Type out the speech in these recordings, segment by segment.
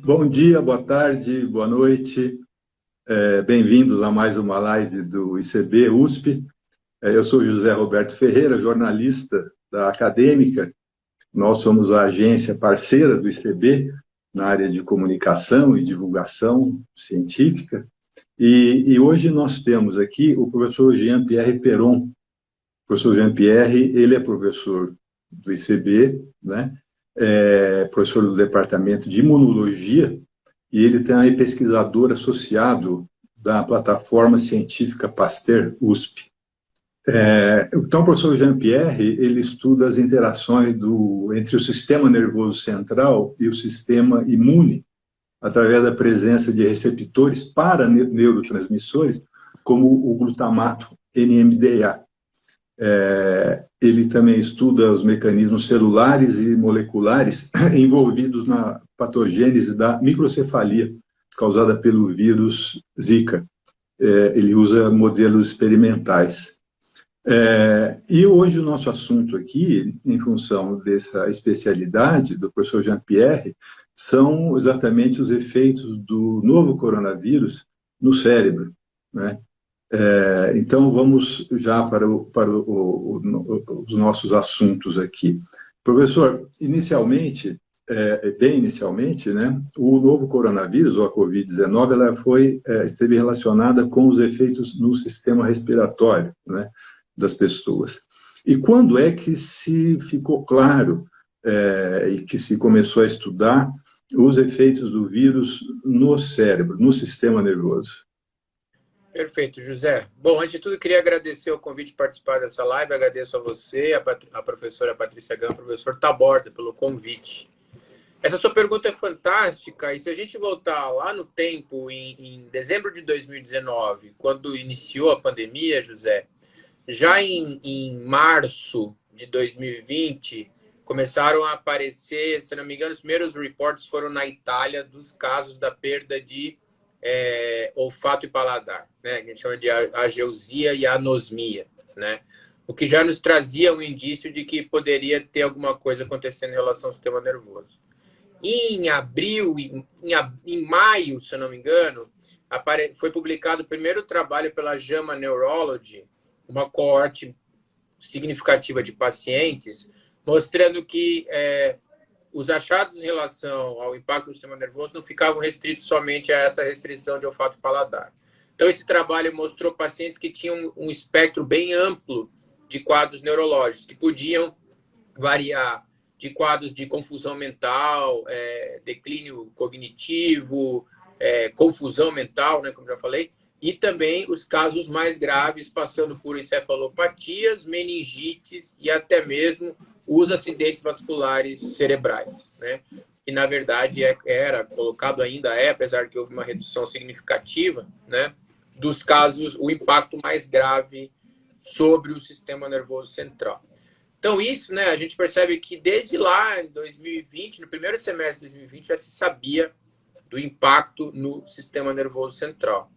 Bom dia, boa tarde, boa noite. Bem-vindos a mais uma live do ICB USP. Eu sou José Roberto Ferreira, jornalista da Acadêmica. Nós somos a agência parceira do ICB na área de comunicação e divulgação científica. E hoje nós temos aqui o professor Jean-Pierre Peron. O professor Jean-Pierre, ele é professor do ICB, né? Professor do Departamento de Imunologia, e ele também é pesquisador associado da plataforma científica Pasteur USP. Então, o professor Jean-Pierre, ele estuda as interações entre o sistema nervoso central e o sistema imune, através da presença de receptores para neurotransmissores, como o glutamato NMDA. Ele também estuda os mecanismos celulares e moleculares envolvidos na patogênese da microcefalia, causada pelo vírus Zika. Ele usa modelos experimentais. E hoje o nosso assunto aqui, em função dessa especialidade do professor Jean-Pierre, são exatamente os efeitos do novo coronavírus no cérebro, né? Então, vamos já para os nossos assuntos aqui. Professor, bem inicialmente, né, o novo coronavírus, ou a Covid-19, ela esteve relacionada com os efeitos no sistema respiratório, né, das pessoas. E quando é que se ficou claro e que se começou a estudar os efeitos do vírus no cérebro, no sistema nervoso? Perfeito, José. Bom, antes de tudo, queria agradecer o convite de participar dessa live. Agradeço a você, a professora Patrícia Gama, o professor Taborda, pelo convite. Essa sua pergunta é fantástica, e se a gente voltar lá no tempo, em dezembro de 2019, quando iniciou a pandemia, José, já em março de 2020, começaram a aparecer, se não me engano, os primeiros reportes foram na Itália dos casos da perda de olfato e paladar, né? Que a gente chama de ageusia e anosmia, né? O que já nos trazia um indício de que poderia ter alguma coisa acontecendo em relação ao sistema nervoso. E em abril, em maio, se eu não me engano, foi publicado o primeiro trabalho pela JAMA Neurology, uma coorte significativa de pacientes, mostrando que os achados em relação ao impacto do sistema nervoso não ficavam restritos somente a essa restrição de olfato e paladar. Então, esse trabalho mostrou pacientes que tinham um espectro bem amplo de quadros neurológicos, que podiam variar de quadros de confusão mental, declínio cognitivo, confusão mental, né, como já falei, e também os casos mais graves, passando por encefalopatias, meningites e até mesmo os acidentes vasculares cerebrais, né? E, na verdade, era colocado, ainda apesar de que houve uma redução significativa, né, dos casos, o impacto mais grave sobre o sistema nervoso central. Então, isso, né, a gente percebe que desde lá, em 2020, no primeiro semestre de 2020, já se sabia do impacto no sistema nervoso central.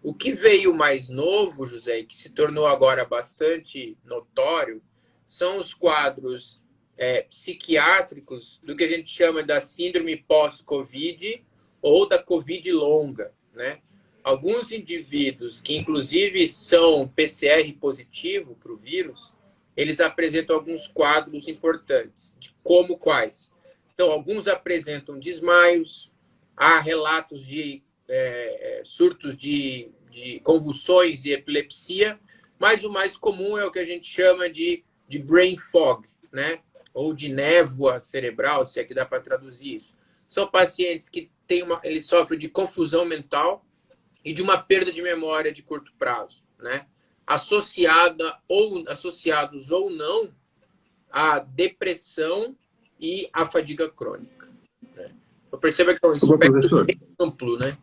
O que veio mais novo, José, e que se tornou agora bastante notório, são os quadros psiquiátricos do que a gente chama da síndrome pós-Covid ou da Covid longa, né? Alguns indivíduos que, inclusive, são PCR positivo para o vírus, eles apresentam alguns quadros importantes, como quais? Então, alguns apresentam desmaios, há relatos de surtos de convulsões e epilepsia, mas o mais comum é o que a gente chama de brain fog, né? Ou de névoa cerebral, se é que dá para traduzir isso. São pacientes que eles sofrem de confusão mental e de uma perda de memória de curto prazo, né? Associados ou não à depressão e à fadiga crônica, né? Eu percebo que é um espectro bem amplo, né?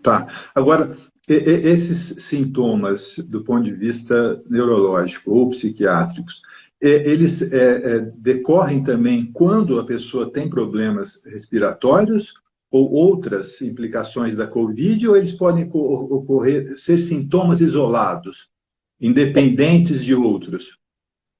Tá. Agora, esses sintomas, do ponto de vista neurológico ou psiquiátricos, eles decorrem também quando a pessoa tem problemas respiratórios ou outras implicações da Covid, ou eles podem ser sintomas isolados, independentes de outros?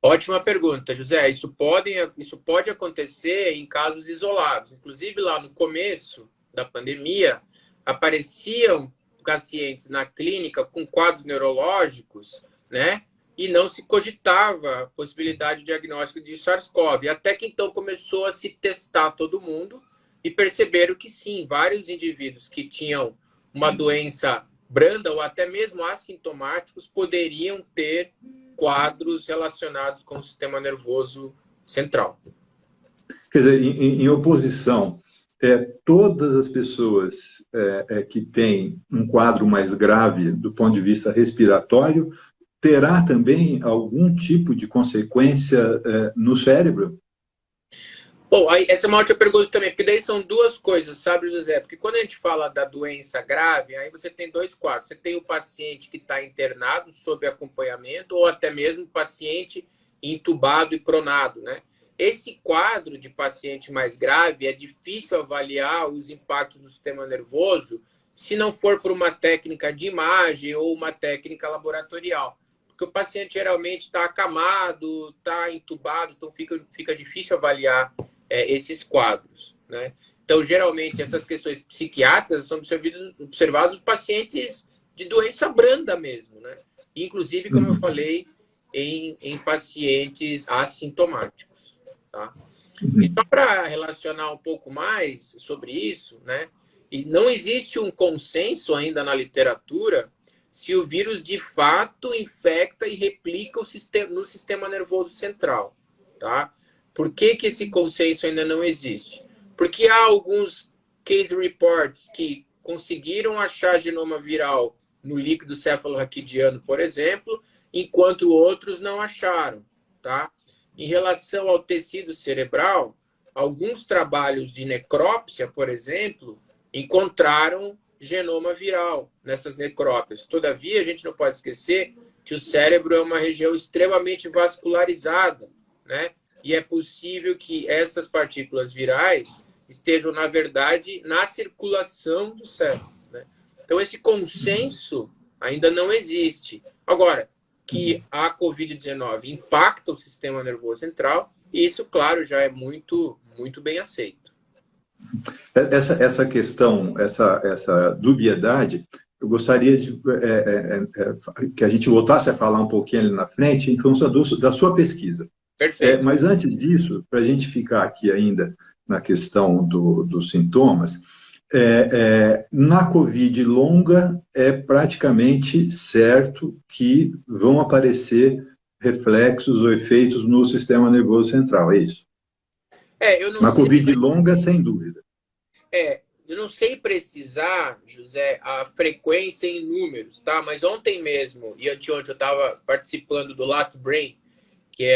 Ótima pergunta, José. Isso pode acontecer em casos isolados. Inclusive, lá no começo da pandemia, apareciam pacientes na clínica com quadros neurológicos, né? E não se cogitava a possibilidade de diagnóstico de SARS-CoV. Até que então começou a se testar todo mundo e perceberam que sim, vários indivíduos que tinham uma doença branda ou até mesmo assintomáticos poderiam ter quadros relacionados com o sistema nervoso central. Quer dizer, em oposição, todas as pessoas que têm um quadro mais grave do ponto de vista respiratório terá também algum tipo de consequência no cérebro? Bom, aí, essa é uma ótima pergunta também, porque daí são duas coisas, sabe, José? Porque quando a gente fala da doença grave, aí você tem dois quadros. Você tem o paciente que está internado sob acompanhamento, ou até mesmo o paciente entubado e pronado, né? Esse quadro de paciente mais grave é difícil avaliar os impactos no sistema nervoso se não for por uma técnica de imagem ou uma técnica laboratorial. Porque o paciente geralmente está acamado, está entubado, então fica difícil avaliar esses quadros, né? Então, geralmente, essas questões psiquiátricas são observadas nos pacientes de doença branda mesmo, né? Inclusive, como eu falei, em pacientes assintomáticos, tá? E só para relacionar um pouco mais sobre isso, né? E não existe um consenso ainda na literatura se o vírus de fato infecta e replica no sistema nervoso central, tá? Por que esse consenso ainda não existe? Porque há alguns case reports que conseguiram achar genoma viral no líquido cefalorraquidiano, por exemplo, enquanto outros não acharam, tá? Em relação ao tecido cerebral, alguns trabalhos de necrópsia, por exemplo, encontraram genoma viral nessas necrópias. Todavia, a gente não pode esquecer que o cérebro é uma região extremamente vascularizada, né? E é possível que essas partículas virais estejam, na verdade, na circulação do cérebro, né? Então, esse consenso ainda não existe. Agora, que a Covid-19 impacta o sistema nervoso central, isso, claro, já é muito, muito bem aceito. Essa questão, essa dubiedade, eu gostaria que a gente voltasse a falar um pouquinho ali na frente em função da sua pesquisa. Perfeito. Mas antes disso, para a gente ficar aqui ainda na questão dos sintomas, na Covid longa é praticamente certo que vão aparecer reflexos ou efeitos no sistema nervoso central, é isso? Na Covid longa, sem dúvida. Eu não sei precisar, José, a frequência em números, tá? Mas ontem mesmo e anteontem eu estava participando do LatBrain, que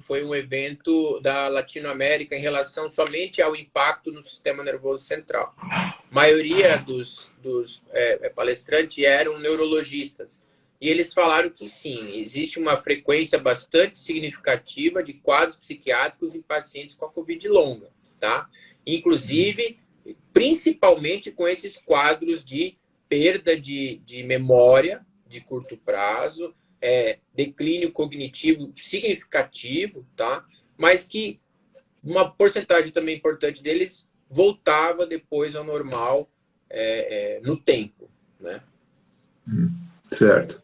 foi um evento da Latinoamérica em relação somente ao impacto no sistema nervoso central. A maioria dos palestrantes eram neurologistas. E eles falaram que sim, existe uma frequência bastante significativa de quadros psiquiátricos em pacientes com a Covid longa, tá? Inclusive, principalmente com esses quadros de perda de memória de curto prazo, declínio cognitivo significativo, tá? Mas que uma porcentagem também importante deles voltava depois ao normal no tempo, né? Certo.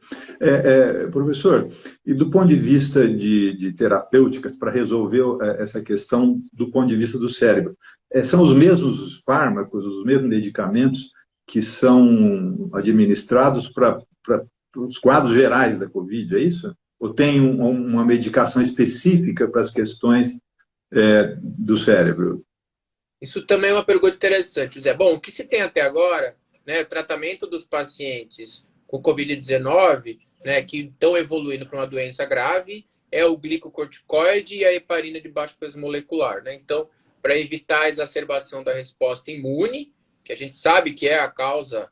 Professor, e do ponto de vista de terapêuticas, para resolver essa questão do ponto de vista do cérebro, são os mesmos fármacos, os mesmos medicamentos que são administrados para os quadros gerais da Covid, é isso? Ou tem uma medicação específica para as questões do cérebro? Isso também é uma pergunta interessante, José. Bom, o que se tem até agora, né, o tratamento dos pacientes com Covid-19, né, que estão evoluindo para uma doença grave, é o glicocorticoide e a heparina de baixo peso molecular, né? Então, para evitar a exacerbação da resposta imune, que a gente sabe que é a causa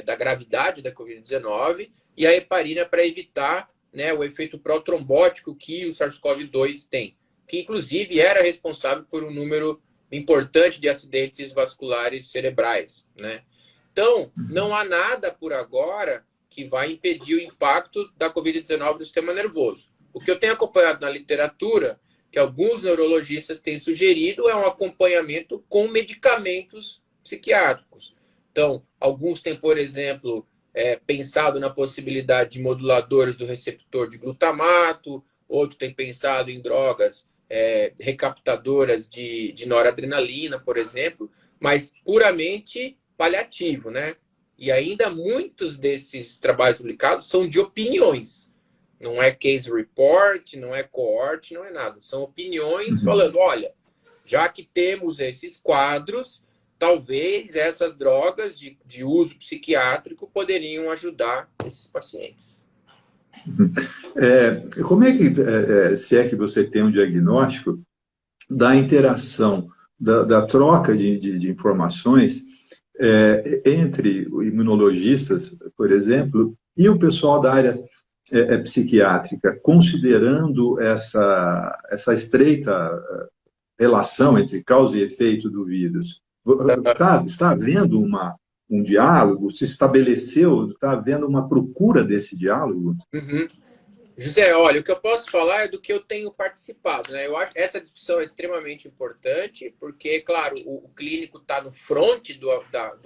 da gravidade da Covid-19, e a heparina para evitar, né, o efeito protrombótico que o SARS-CoV-2 tem, que inclusive era responsável por um número importante de acidentes vasculares cerebrais, né? Então, não há nada por agora que vai impedir o impacto da Covid-19 no sistema nervoso. O que eu tenho acompanhado na literatura, que alguns neurologistas têm sugerido, é um acompanhamento com medicamentos psiquiátricos. Então, alguns têm, por exemplo, pensado na possibilidade de moduladores do receptor de glutamato, outro tem pensado em drogas recaptadoras de noradrenalina, por exemplo, mas puramente paliativo, né? E ainda muitos desses trabalhos publicados são de opiniões. Não é case report, não é cohort, não é nada. São opiniões falando, olha, já que temos esses quadros, talvez essas drogas de uso psiquiátrico poderiam ajudar esses pacientes. Como é que, se é que você tem um diagnóstico da interação, da troca de informações entre imunologistas, por exemplo, e o pessoal da área psiquiátrica, considerando essa estreita relação entre causa e efeito do vírus? Está havendo um diálogo? Se estabeleceu? Está havendo uma procura desse diálogo? Uhum. José, olha, o que eu posso falar é do que eu tenho participado, né? Eu acho que essa discussão é extremamente importante, porque, claro, o clínico está no front do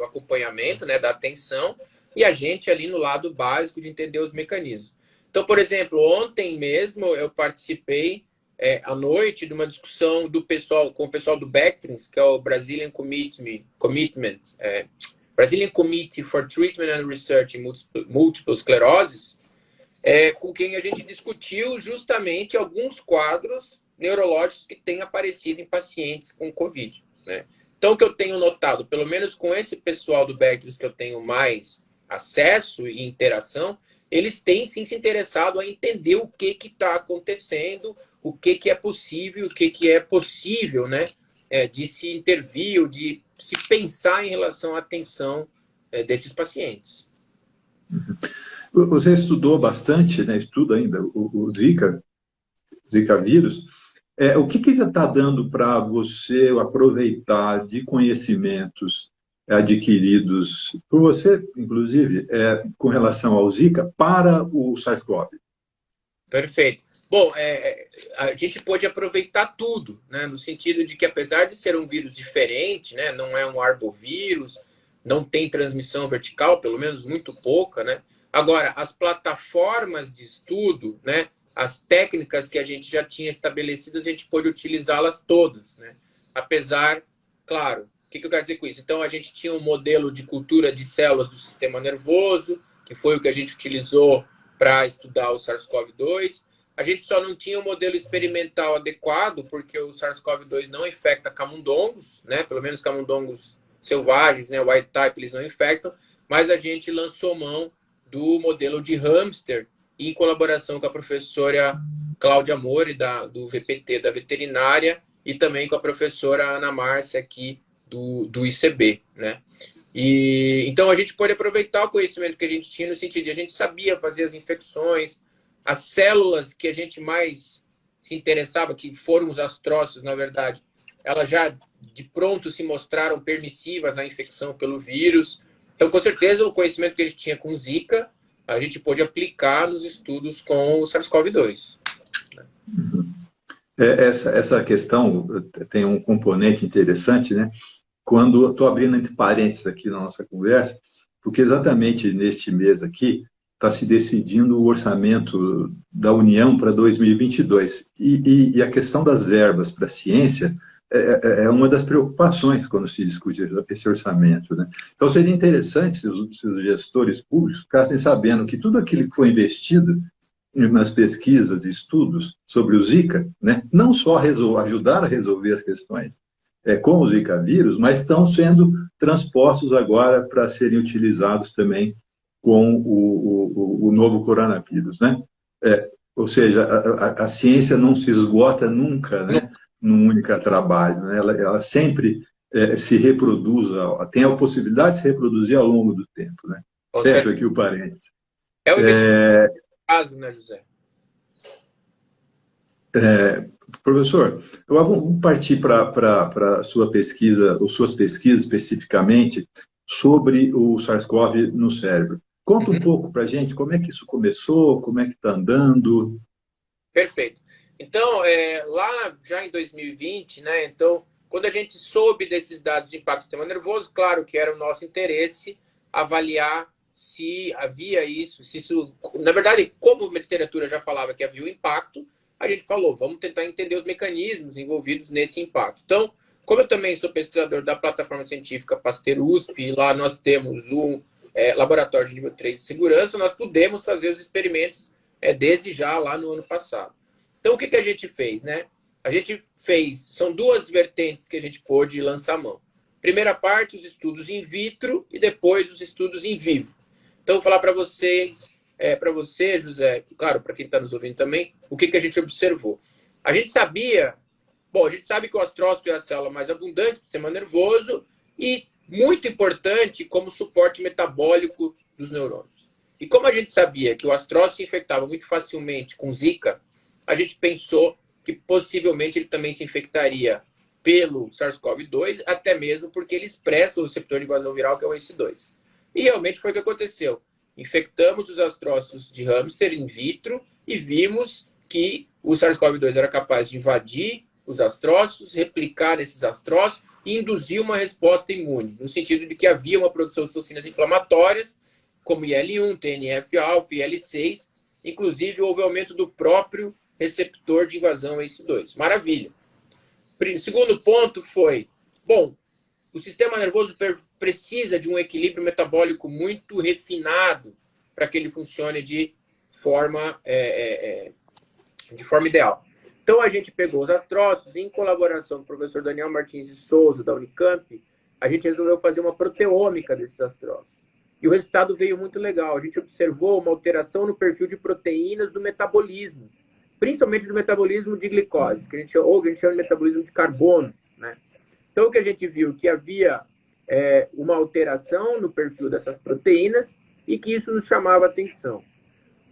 acompanhamento, né, da atenção, e a gente ali no lado básico de entender os mecanismos. Então, por exemplo, ontem mesmo eu participei à noite de uma discussão com o pessoal do BECTRINS, que é o Brazilian Brazilian Committee for Treatment and Research in Multiple Sclerosis, com quem a gente discutiu justamente alguns quadros neurológicos que têm aparecido em pacientes com Covid, né? Então, o que eu tenho notado, pelo menos com esse pessoal do BECTRINS que eu tenho mais acesso e interação, eles têm sim se interessado a entender o que está acontecendo, o que é possível, o que é possível, né, de se intervir, de se pensar em relação à atenção desses pacientes. Você estudou bastante, né, estuda ainda o Zika vírus. O que está dando para você aproveitar de conhecimentos adquiridos por você, inclusive, com relação ao Zika, para o SARS-CoV? Perfeito. Bom, a gente pode aproveitar tudo, né, no sentido de que, apesar de ser um vírus diferente, né, não é um arbovírus, não tem transmissão vertical, pelo menos muito pouca, né? Agora, as plataformas de estudo, né, as técnicas que a gente já tinha estabelecidas, a gente pôde utilizá-las todas, né? Apesar, claro, o que eu quero dizer com isso? Então, a gente tinha um modelo de cultura de células do sistema nervoso, que foi o que a gente utilizou para estudar o SARS-CoV-2. A gente só não tinha um modelo experimental adequado, porque o SARS-CoV-2 não infecta camundongos, né? Pelo menos camundongos selvagens, né? Wild type, eles não infectam, mas a gente lançou mão do modelo de hamster, em colaboração com a professora Cláudia Mori, do VPT da veterinária, e também com a professora Ana Márcia aqui do ICB, né? E então a gente pode aproveitar o conhecimento que a gente tinha no sentido de a gente sabia fazer as infecções, as células que a gente mais se interessava, que foram os astrócitos, na verdade, elas já de pronto se mostraram permissivas à infecção pelo vírus. Então, com certeza, o conhecimento que a gente tinha com Zika, a gente pôde aplicar nos estudos com o SARS-CoV-2. Essa questão tem um componente interessante, né? Quando estou abrindo entre parênteses aqui na nossa conversa, porque exatamente neste mês aqui está se decidindo o orçamento da União para 2022. E a questão das verbas para a ciência é uma das preocupações quando se discute esse orçamento, né? Então, seria interessante se os gestores públicos ficassem sabendo que tudo aquilo que foi investido nas pesquisas e estudos sobre o Zika, né, não só ajudar a resolver as questões com o Zika vírus, mas estão sendo transpostos agora para serem utilizados também com o novo coronavírus, né? Ou seja, a ciência não se esgota nunca, né, num único trabalho, né? Ela sempre se reproduz, tem a possibilidade de se reproduzir ao longo do tempo, né? Fecho aqui o parênteses. É o investimento caso, né, José? Professor, vamos partir para a sua pesquisa, ou suas pesquisas especificamente, sobre o SARS-CoV no cérebro. Conta um pouco para a gente como é que isso começou, como é que está andando. Perfeito. Então, lá já em 2020, né? Então, quando a gente soube desses dados de impacto do sistema nervoso, claro que era o nosso interesse avaliar se havia isso, se isso... Na verdade, como a literatura já falava que havia o impacto, a gente falou, vamos tentar entender os mecanismos envolvidos nesse impacto. Então, como eu também sou pesquisador da plataforma científica Pasteur USP, e lá nós temos um laboratório de nível 3 de segurança, nós pudemos fazer os experimentos desde já lá no ano passado. Então, o que a gente fez, né? A gente fez, são duas vertentes que a gente pôde lançar a mão. Primeira parte, os estudos in vitro e depois os estudos em vivo. Então, vou falar para vocês, para você, José, claro, para quem está nos ouvindo também, o que a gente observou. A gente sabia, a gente sabe que o astrócito é a célula mais abundante do sistema nervoso e muito importante como suporte metabólico dos neurônios. E como a gente sabia que o astrócito se infectava muito facilmente com Zika, a gente pensou que possivelmente ele também se infectaria pelo SARS-CoV-2, até mesmo porque ele expressa o receptor de invasão viral, que é o ACE2. E realmente foi o que aconteceu. Infectamos os astrócitos de hamster in vitro e vimos que o SARS-CoV-2 era capaz de invadir os astrócitos, replicar nesses astrócitos e induzir uma resposta imune, no sentido de que havia uma produção de toxinas inflamatórias, como IL-1, TNF-alfa, IL-6, inclusive houve aumento do próprio receptor de invasão ACE2. Maravilha. Segundo ponto foi, o sistema nervoso precisa de um equilíbrio metabólico muito refinado para que ele funcione de forma ideal. Então, a gente pegou os astrócitos, em colaboração com o professor Daniel Martins de Souza, da Unicamp, a gente resolveu fazer uma proteômica desses astrócitos. E o resultado veio muito legal. A gente observou uma alteração no perfil de proteínas do metabolismo, principalmente do metabolismo de glicose, que a gente chama de metabolismo de carbono, né? Então, o que a gente viu? Que havia uma alteração no perfil dessas proteínas e que isso nos chamava atenção.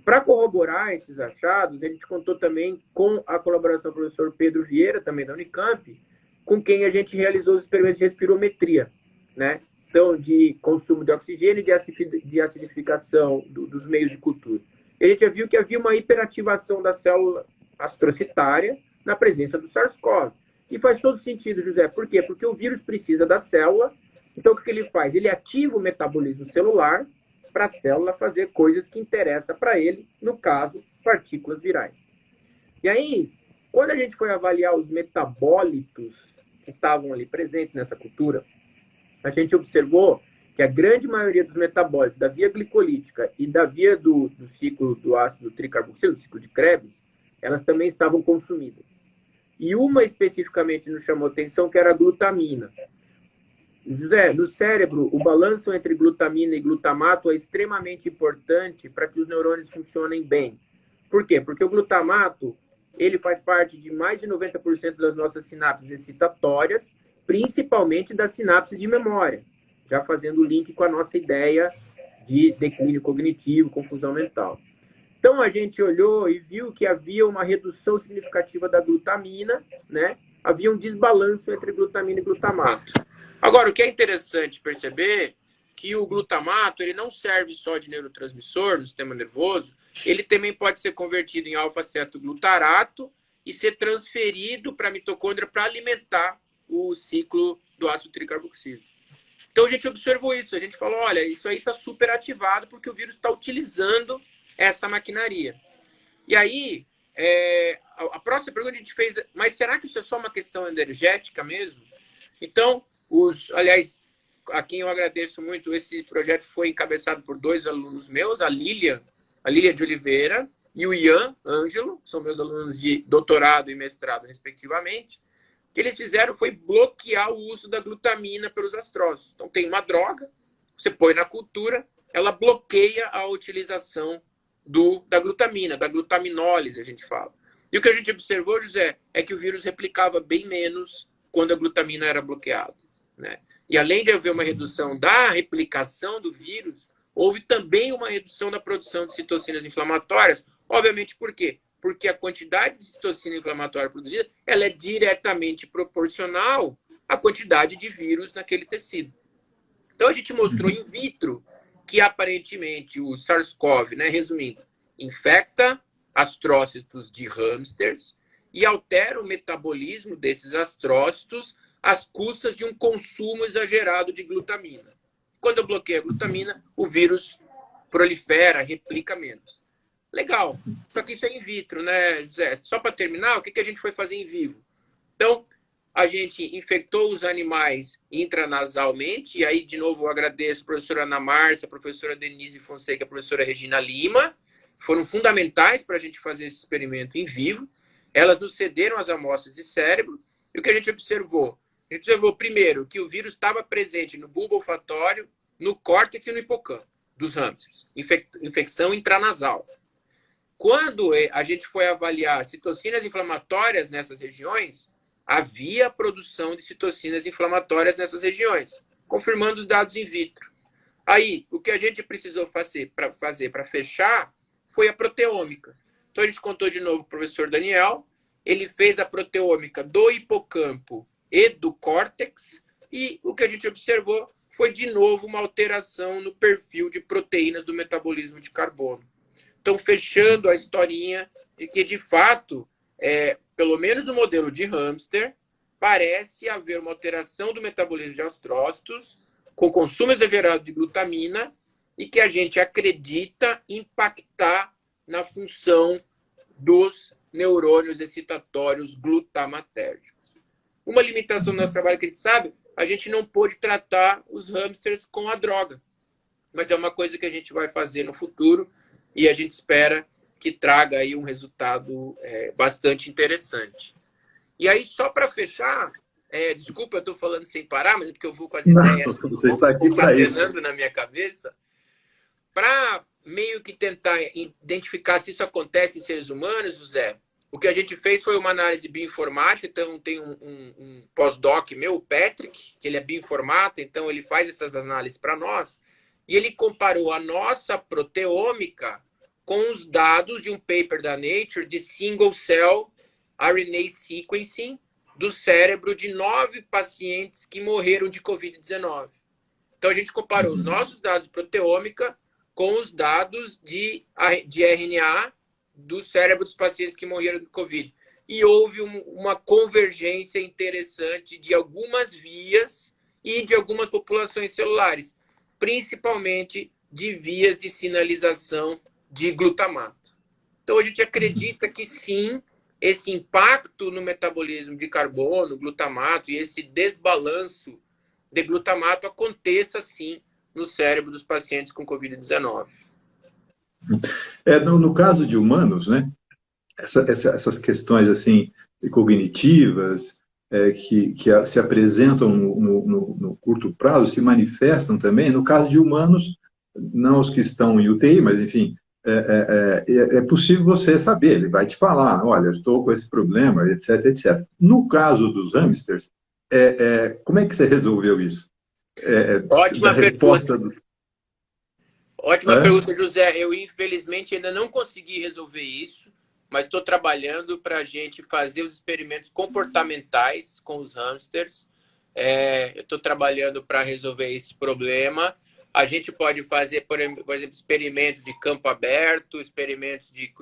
Para corroborar esses achados, a gente contou também com a colaboração do professor Pedro Vieira, também da Unicamp, com quem a gente realizou os experimentos de respirometria, né? Então, de consumo de oxigênio e de acidificação dos meios de cultura. E a gente já viu que havia uma hiperativação da célula astrocitária na presença do SARS-CoV. E faz todo sentido, José. Por quê? Porque o vírus precisa da célula. Então, o que ele faz? Ele ativa o metabolismo celular para a célula fazer coisas que interessam para ele, no caso, partículas virais. E aí, quando a gente foi avaliar os metabólitos que estavam ali presentes nessa cultura, a gente observou que a grande maioria dos metabólitos da via glicolítica e da via do ciclo do ácido tricarboxílico, do ciclo de Krebs, elas também estavam consumidas. E uma especificamente nos chamou atenção, que era a glutamina. José, no cérebro, o balanço entre glutamina e glutamato é extremamente importante para que os neurônios funcionem bem. Por quê? Porque o glutamato, ele faz parte de mais de 90% das nossas sinapses excitatórias, principalmente das sinapses de memória, já fazendo o link com a nossa ideia de declínio cognitivo, confusão mental. Então, a gente olhou e viu que havia uma redução significativa da glutamina, né? Havia um desbalanço entre glutamina e glutamato. Agora, o que é interessante perceber que o glutamato ele não serve só de neurotransmissor no sistema nervoso, ele também pode ser convertido em alfa-cetoglutarato e ser transferido para a mitocôndria para alimentar o ciclo do ácido tricarboxílico. Então, a gente observou isso. A gente falou, olha, isso aí está super ativado porque o vírus está utilizando essa maquinaria. E aí, a próxima pergunta a gente fez, mas será que isso é só uma questão energética mesmo? Então, aliás, a quem eu agradeço muito, esse projeto foi encabeçado por 2 alunos meus, a Lília de Oliveira e o Ian Ângelo, que são meus alunos de doutorado e mestrado, respectivamente. O que eles fizeram foi bloquear o uso da glutamina pelos astrócitos. Então, tem uma droga, você põe na cultura, ela bloqueia a utilização da glutamina, da glutaminólise, a gente fala. E o que a gente observou, José, é que o vírus replicava bem menos quando a glutamina era bloqueada, né? E além de haver uma redução da replicação do vírus, houve também uma redução da produção de citocinas inflamatórias. Obviamente, por quê? Porque a quantidade de citocina inflamatória produzida ela é diretamente proporcional à quantidade de vírus naquele tecido. Então, a gente mostrou in vitro que, aparentemente, o SARS-CoV, né, resumindo, infecta astrócitos de hamsters e altera o metabolismo desses astrócitos às custas de um consumo exagerado de glutamina. Quando eu bloqueio a glutamina, o vírus prolifera, replica menos. Legal. Só que isso é in vitro, né, José? Só para terminar, o que a gente foi fazer em vivo? Então, a gente infectou os animais intranasalmente, e aí, de novo, eu agradeço a professora Ana Márcia, a professora Denise Fonseca, a professora Regina Lima, foram fundamentais para a gente fazer esse experimento em vivo. Elas nos cederam as amostras de cérebro, e o que a gente observou? A gente observou, primeiro, que o vírus estava presente no bulbo olfatório, no córtex e no hipocampo dos hamsters. Infecção intranasal. Quando a gente foi avaliar citocinas inflamatórias nessas regiões, havia produção de citocinas inflamatórias nessas regiões, confirmando os dados in vitro. Aí, o que a gente precisou fazer para fechar foi a proteômica. Então, a gente contou de novo com o professor Daniel, ele fez a proteômica do hipocampo e do córtex, e o que a gente observou foi, de novo, uma alteração no perfil de proteínas do metabolismo de carbono. Então, fechando a historinha de que, de fato, pelo menos no modelo de hamster, parece haver uma alteração do metabolismo de astrócitos com consumo exagerado de glutamina e que a gente acredita impactar na função dos neurônios excitatórios glutamatérgicos. Uma limitação do nosso trabalho que a gente sabe, a gente não pôde tratar os hamsters com a droga, mas é uma coisa que a gente vai fazer no futuro e a gente espera que traga aí um resultado bastante interessante. E aí, só para fechar, desculpa, eu estou falando sem parar, mas é porque eu vou com as ideias concatenando na minha cabeça, para meio que tentar identificar se isso acontece em seres humanos, José, o que a gente fez foi uma análise bioinformática, então tem um pós-doc meu, o Patrick, que ele é bioinformata, então ele faz essas análises para nós, e ele comparou a nossa proteômica com os dados de um paper da Nature de single cell RNA sequencing do cérebro de 9 pacientes que morreram de Covid-19. Então, a gente comparou os nossos dados de proteômica com os dados de RNA do cérebro dos pacientes que morreram de Covid. E houve uma convergência interessante de algumas vias e de algumas populações celulares, principalmente de vias de sinalização de glutamato. Então, a gente acredita que sim, esse impacto no metabolismo de carbono, glutamato e esse desbalanço de glutamato aconteça sim no cérebro dos pacientes com Covid-19. No caso de humanos, né, essas questões assim cognitivas que se apresentam no curto prazo se manifestam também. No caso de humanos, não os que estão em UTI, mas enfim, é possível você saber, ele vai te falar, olha, estou com esse problema, etc, etc. No caso dos hamsters, como é que você resolveu isso? Ótima pergunta. Ótima pergunta, José. Eu, infelizmente, ainda não consegui resolver isso, mas estou trabalhando para a gente fazer os experimentos comportamentais com os hamsters. Eu estou trabalhando para resolver esse problema. A gente pode fazer, por exemplo, experimentos de campo aberto, experimentos de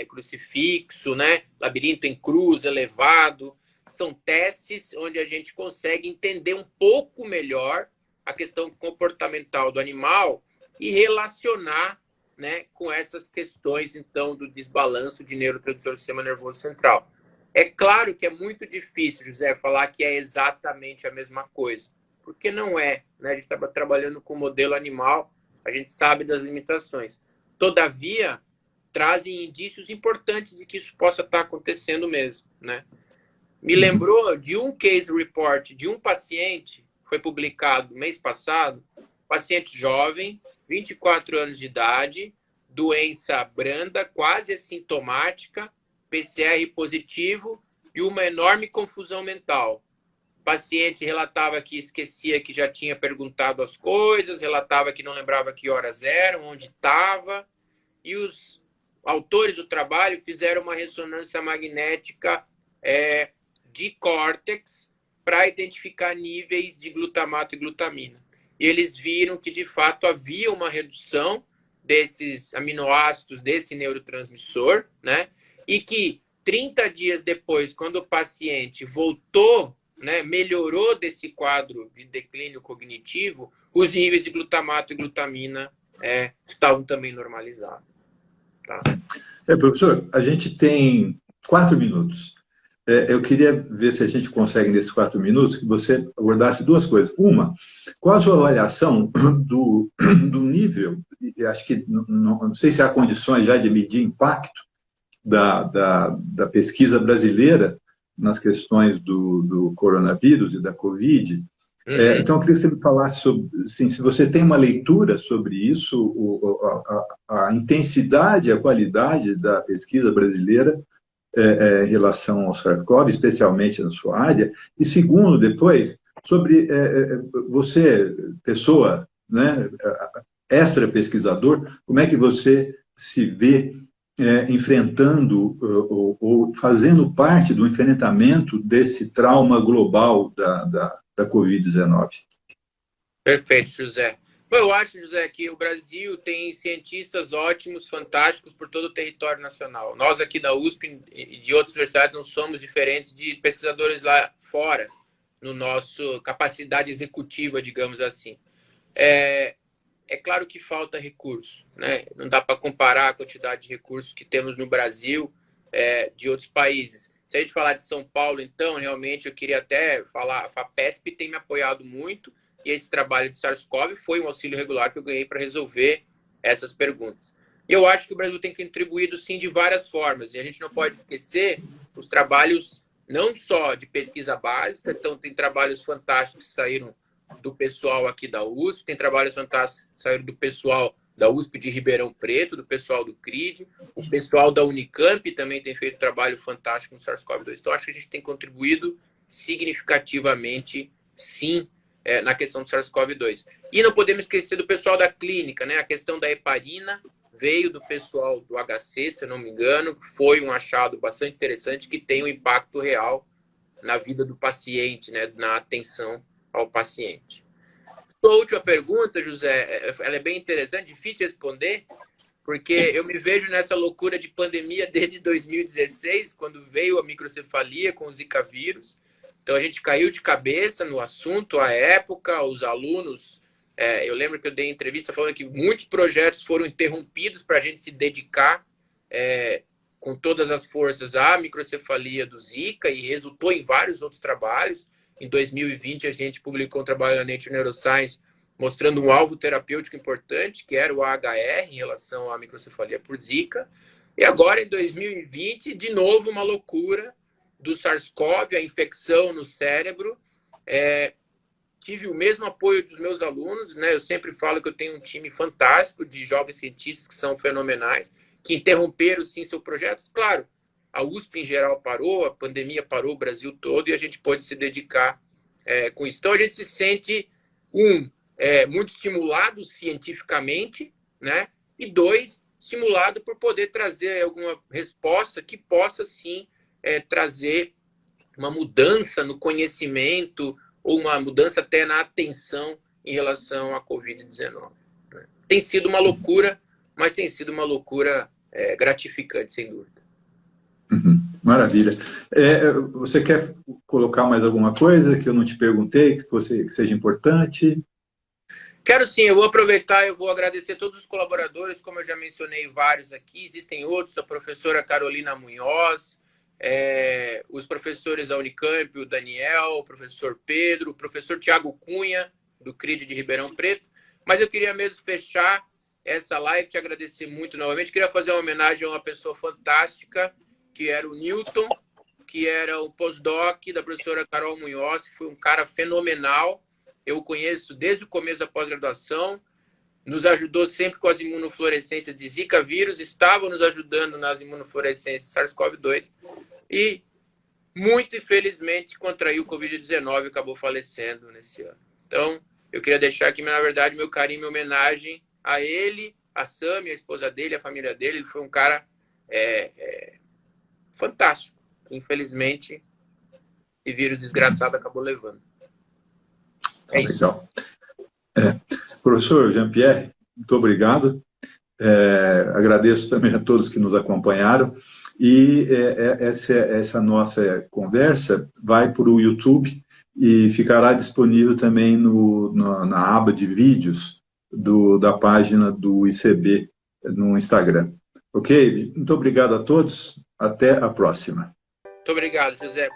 crucifixo, né? Labirinto em cruz, elevado. São testes onde a gente consegue entender um pouco melhor a questão comportamental do animal e relacionar, né, com essas questões, então, do desbalanço de neurotransmissor do sistema nervoso central. É claro que é muito difícil, José, falar que é exatamente a mesma coisa, porque não é, né? A gente está trabalhando com o modelo animal, a gente sabe das limitações. Todavia, trazem indícios importantes de que isso possa estar acontecendo mesmo, né? Me lembrou de um case report de um paciente, foi publicado mês passado, paciente jovem, 24 anos de idade, doença branda, quase assintomática, PCR positivo e uma enorme confusão mental. O paciente relatava que esquecia que já tinha perguntado as coisas, relatava que não lembrava que horas eram, onde estava, e os autores do trabalho fizeram uma ressonância magnética de córtex para identificar níveis de glutamato e glutamina. E eles viram que, de fato, havia uma redução desses aminoácidos desse neurotransmissor, né? E que 30 dias depois, quando o paciente voltou, né, melhorou desse quadro de declínio cognitivo, os níveis de glutamato e glutamina estavam também normalizados. Tá? Professor, a gente tem 4 minutos. Eu queria ver se a gente consegue, nesses 4 minutos, que você abordasse duas coisas. Uma, qual a sua avaliação do nível, acho que não sei se há condições já de medir impacto da pesquisa brasileira nas questões do coronavírus e da Covid. Então, eu queria que você me falasse sobre, assim, se você tem uma leitura sobre isso, a intensidade, a qualidade da pesquisa brasileira em relação ao SARS-CoV, especialmente na sua área, e segundo, depois, sobre você, pessoa, né, extra pesquisador, como é que você se vê enfrentando ou fazendo parte do enfrentamento desse trauma global da Covid-19. Perfeito, José. Bom, eu acho, José, que o Brasil tem cientistas ótimos, fantásticos por todo o território nacional. Nós aqui da USP e de outras universidades não somos diferentes de pesquisadores lá fora, no nosso capacidade executiva, digamos assim. É claro que falta recurso, né? Não dá para comparar a quantidade de recursos que temos no Brasil de outros países. Se a gente falar de São Paulo, então, realmente eu queria até falar, a FAPESP tem me apoiado muito, e esse trabalho de SARS-CoV foi um auxílio regular que eu ganhei para resolver essas perguntas. E eu acho que o Brasil tem contribuído, sim, de várias formas, e a gente não pode esquecer os trabalhos não só de pesquisa básica, então tem trabalhos fantásticos que saíram do pessoal aqui da USP, tem trabalhos fantásticos que saíram do pessoal da USP de Ribeirão Preto, do pessoal do CRID, o pessoal da Unicamp também tem feito trabalho fantástico no SARS-CoV-2. Então, acho que a gente tem contribuído significativamente, sim, na questão do SARS-CoV-2. E não podemos esquecer do pessoal da clínica, né? A questão da heparina veio do pessoal do HC, se eu não me engano, foi um achado bastante interessante que tem um impacto real na vida do paciente, né? Na atenção ao paciente. Sua última pergunta, José, ela é bem interessante, difícil responder, porque eu me vejo nessa loucura de pandemia desde 2016, quando veio a microcefalia com o Zika vírus. Então, a gente caiu de cabeça no assunto à época, os alunos... eu lembro que eu dei entrevista falando que muitos projetos foram interrompidos para a gente se dedicar com todas as forças à microcefalia do Zika e resultou em vários outros trabalhos. Em 2020, a gente publicou um trabalho na Nature Neuroscience mostrando um alvo terapêutico importante, que era o AHR, em relação à microcefalia por Zika. E agora, em 2020, de novo, uma loucura do SARS-CoV, a infecção no cérebro. Tive o mesmo apoio dos meus alunos, né? Eu sempre falo que eu tenho um time fantástico de jovens cientistas que são fenomenais, que interromperam, sim, seus projetos. Claro, a USP em geral parou, a pandemia parou o Brasil todo e a gente pode se dedicar com isso. Então, a gente se sente, muito estimulado cientificamente, né? E 2, estimulado por poder trazer alguma resposta que possa, sim, trazer uma mudança no conhecimento ou uma mudança até na atenção em relação à Covid-19. Né? Tem sido uma loucura, mas tem sido uma loucura gratificante, sem dúvida. Maravilha. Você quer colocar mais alguma coisa que eu não te perguntei, que seja importante? Quero sim, eu vou aproveitar, eu vou agradecer todos os colaboradores, como eu já mencionei vários aqui, existem outros, a professora Carolina Munhoz, os professores da Unicamp, o Daniel, o professor Pedro, o professor Tiago Cunha, do CRID de Ribeirão Preto, mas eu queria mesmo fechar essa live, te agradecer muito novamente, queria fazer uma homenagem a uma pessoa fantástica, que era o Newton, que era o pós-doc da professora Carol Munhoz, que foi um cara fenomenal, eu o conheço desde o começo da pós-graduação, nos ajudou sempre com as imunofluorescências de Zika vírus, estava nos ajudando nas imunofluorescências SARS-CoV-2 e, muito infelizmente, contraiu o Covid-19 e acabou falecendo nesse ano. Então, eu queria deixar aqui, na verdade, meu carinho, minha homenagem a ele, a Sami, a esposa dele, a família dele. Ele foi um cara fantástico. Infelizmente, esse vírus desgraçado acabou levando. É isso. Legal. Professor Jean-Pierre, muito obrigado. Agradeço também a todos que nos acompanharam. E essa nossa conversa vai para o YouTube e ficará disponível também na aba de vídeos da página do ICB no Instagram. Ok? Muito obrigado a todos. Até a próxima. Muito obrigado, José.